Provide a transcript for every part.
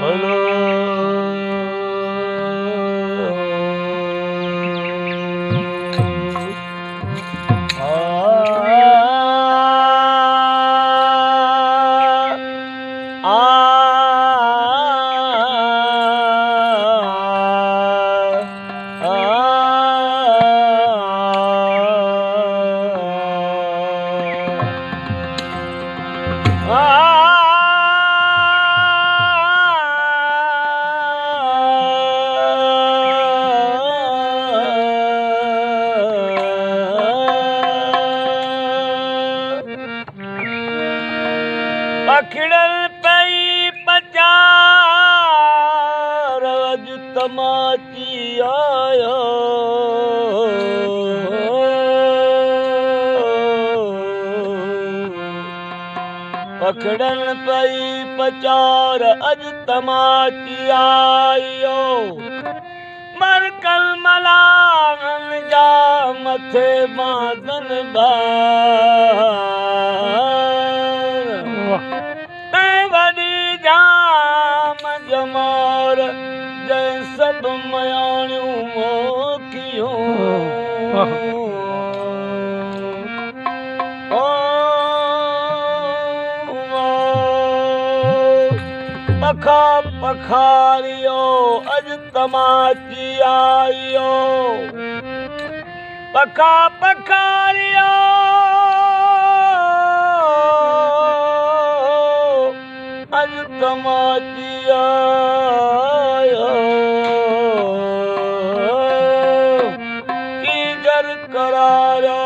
हलो पखड़ल पई पचार अज तमाची आयो पखड़ल पई पचार अज तमाची आयो मरकल मलांगन जा मथे बांधन जमार जय सब मयाणियों मोकियों पखा पखारियो अज तमाची आयो पखा पखारियो अज तमाची आयो कीजर करारो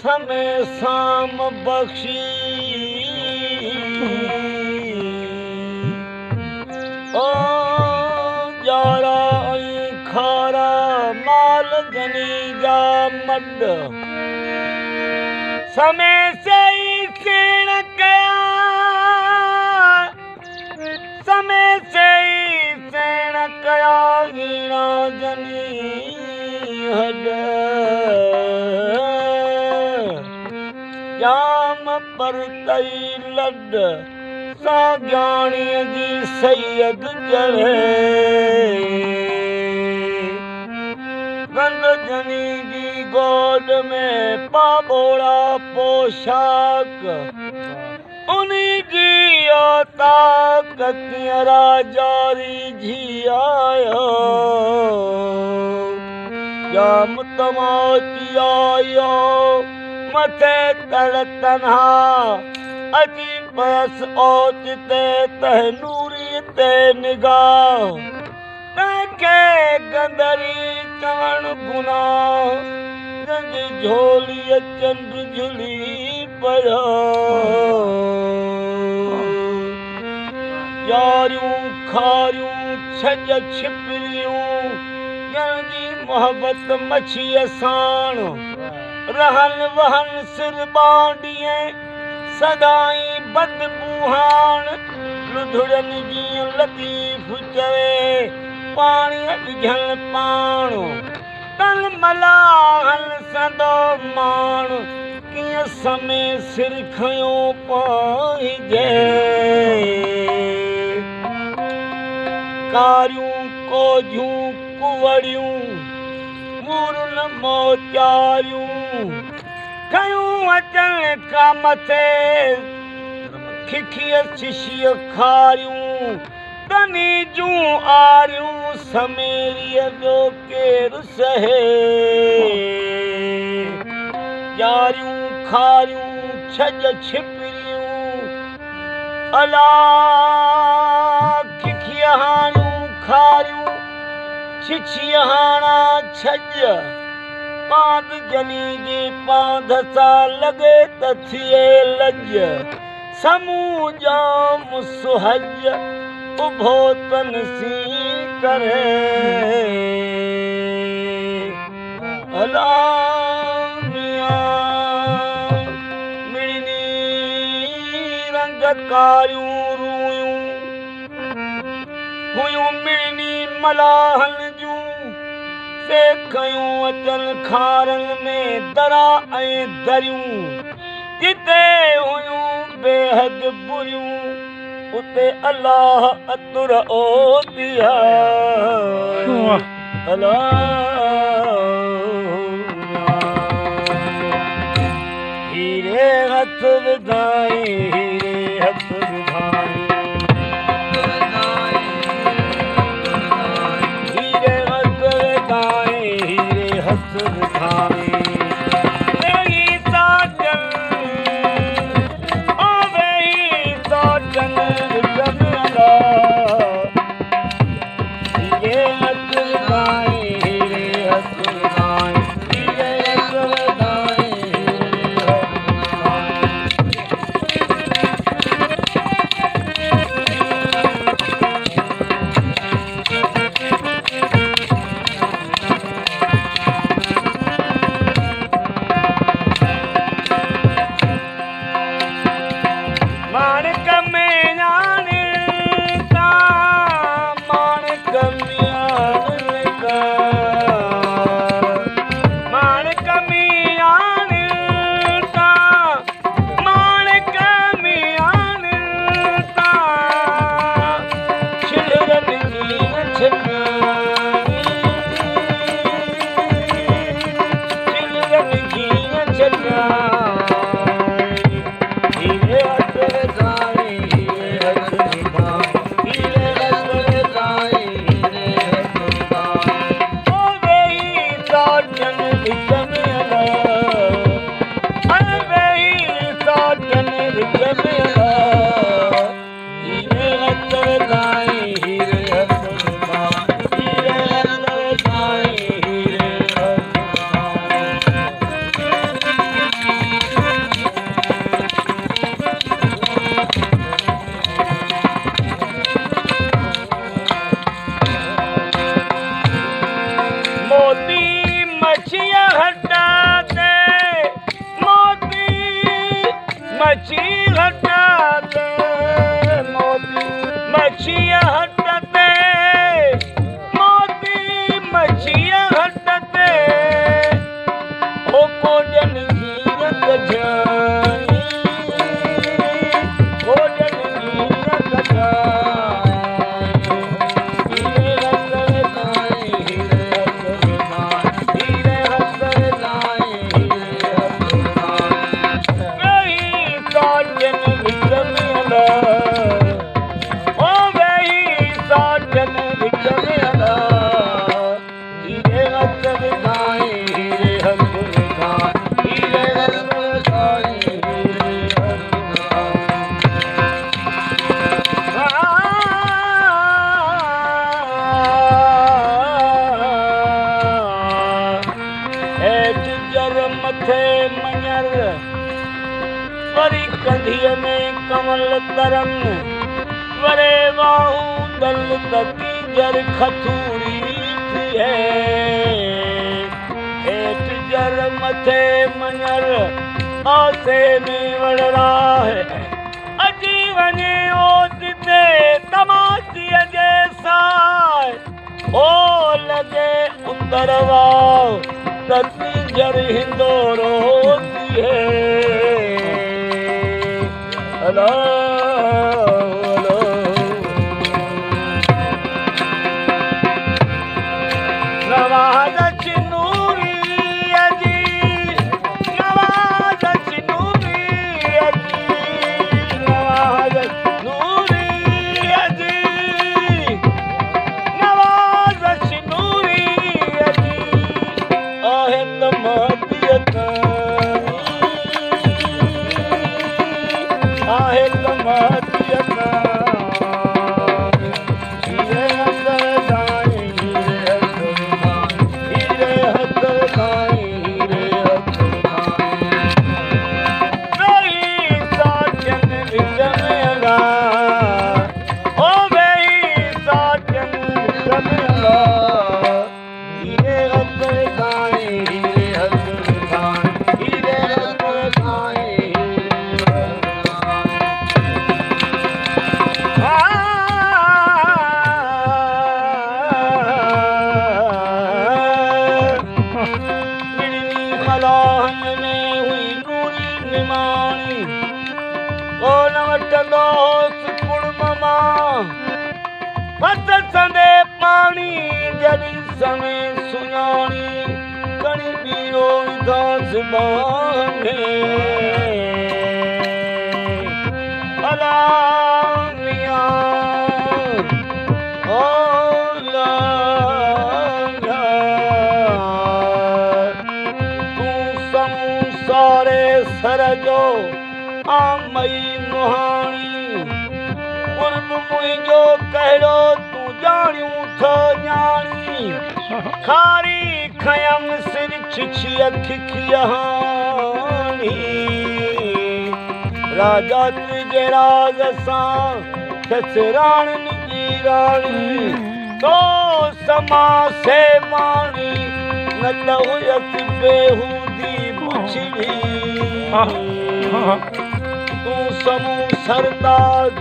समय शाम बख्शी ओ जाड़ा खारा माल जनी जा मड समय से ही सेण कया समय से ही सेण कया हीरा जनी हड जाम पर तई लड साॻाणीअ जी सैयद जवे गंद जनी जी गोद में पाबोड़ा पोशाक उन्हीं जी ताकत राजारी जी आयो जाम तमाची आयो मथे तड़ तन्हा अजी बस ओचते तह नूरी ते निगाह तंहिंखे गंदरी चवण गुनाह जंहिंजी झोलीअ चंड झुली पियो यारियूं खारियूं छज छिपरियूं जंहिंजी मोहबत मछीअ साण रहन वहन सिर बांडिए सदाई बदबूहान लुधड़नि जीअं लतीफ़ चवे पाणी विझण पाण तन मलाहन सदो माण कीअं समय सिर खयो पाइजे कारियूं कोझूं कुवड़ियूं मूरन मोचारियूं खयूं अचन का मथे खिखिय शिशिय खारियूं तनी जूं आरियूं समेरीअ जो केर सहे यारियूं खारियूं छज छिपरियूं अला खिखिय हाणियूं खारियूं छिछिय हाणा छज पांध जनी जी पांध सां लॻे त थिए लज समूह जाम सुहज उभो तन सी करे अला मियां मिड़नी रंग कारियूं रूयूं हुयूं मिड़नी मलाहन जूं सेखयूं अचन खारन में दरा ऐं दरियूं जिते हुयूं बेहद बुरियूं उते अल्लाह अतुर ओ दिया हीरे हथ विधाई हीरे हथ विधाई हीरे हथ विधाई हीरे हथ विधाई नहीं साजन ओ वही साजन जमला हीरे हथ विधाई हीरे हथ विधाई हीरे हथ विधाई माणिक में ञाणता माणिक में ञाणता माणिक में ञाणता माणिक में ञाणता छिलरन जी न छकाई छिलरन जी न छकाई हीरे हथ विधाई हीरे हथ विधाई हीरे हथ विधाई हीरे हथ विधाई ओ वेही साजन विच में अला वेही साजन विच में अला हीरे हथ विधाई हीरे हथ विधाई हीरे हथ विधाई हीरे हथ मोती मछिया हटाते मोती मछी हटाते मोती मछिया हटाते मोती मछिया हटाते ओ कोजन हीरक जानी कोजन हीरक जानी हीरे हथ विधाई हीरे हथ विधाई हीरे हथ विधाई हीरे हथ विधाई वही साजन विच में अला ओ वही साजन विच में अला हीरे हथ विधाई हीरे हथ विधाई हीरे हथ विधाई हीरे हथ हेठ जर मथे मञर वरी कंधीअ में कमल तरन वरे बाहूं दल तकी जर खथूरी थिए हेठ जर मथे मञर आसे में वड़रा है अजी वञे ओदिते तमाशीअ जे साए ओ लॻे उंदर वाओ तती जर हिंदोरो थिए अला अला नवाज़ चिनूरी अजी नवाज़ चिनूरी अजी जॾहिं समय सुञाणी कणी पीरो विधा ज़ुबान अला मियां ओ लांघा तूं समूं सारे सर जो आमई मुहाणी उर्ब मुंहिंजो कहिड़ो तूं ॼाणियूं थो ॼाणी खारी खयम सिर छिछिया खिखियाणी राजा तुझे राज सां ससराणनि जी राणी तो समा से माणी न त हुयसि बेहूदी पुछड़ी तूं समूं सरताज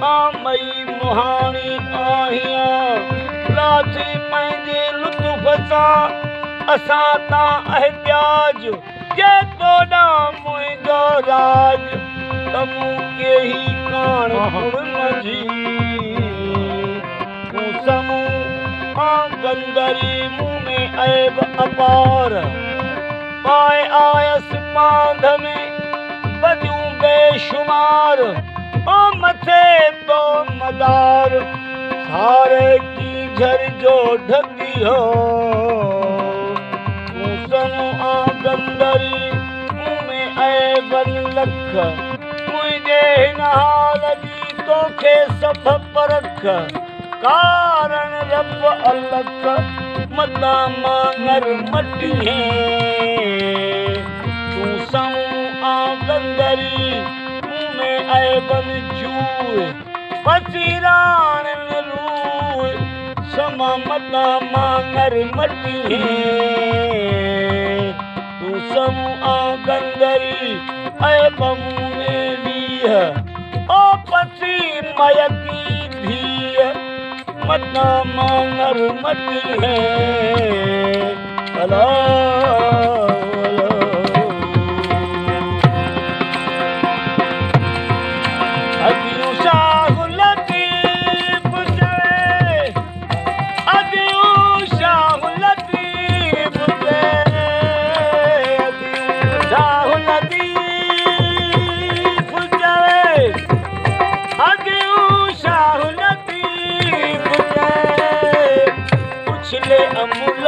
आमई मुहाणी आहियां लाथी पंहिंजे लुत्फ़ सां असां तां एहतियाज जे तोॾां मुंहिंजो राज त मूं केही कान मंझी तूं समूं गंदरी मूं में ऐब अपार पाए आयसि पांध में बदियूं बेशुमार ओ मथे तो मदार सारे की झर जो ढकियो तूं समूं गंदरी मूं में ऐबन लख मुंहिंजे हिन हाल जी तोखे सभ परख कारण रब अलख मता मांगर मटिए तूं समूं गंदरी मूं में ऐबन जूए पसीरान रूए समा मता मांगर मटिए तूं समूं गंदरी ऐब मूं में लीह ओ पसी मयकी धीअ मता मांगर मटिए अला अमूल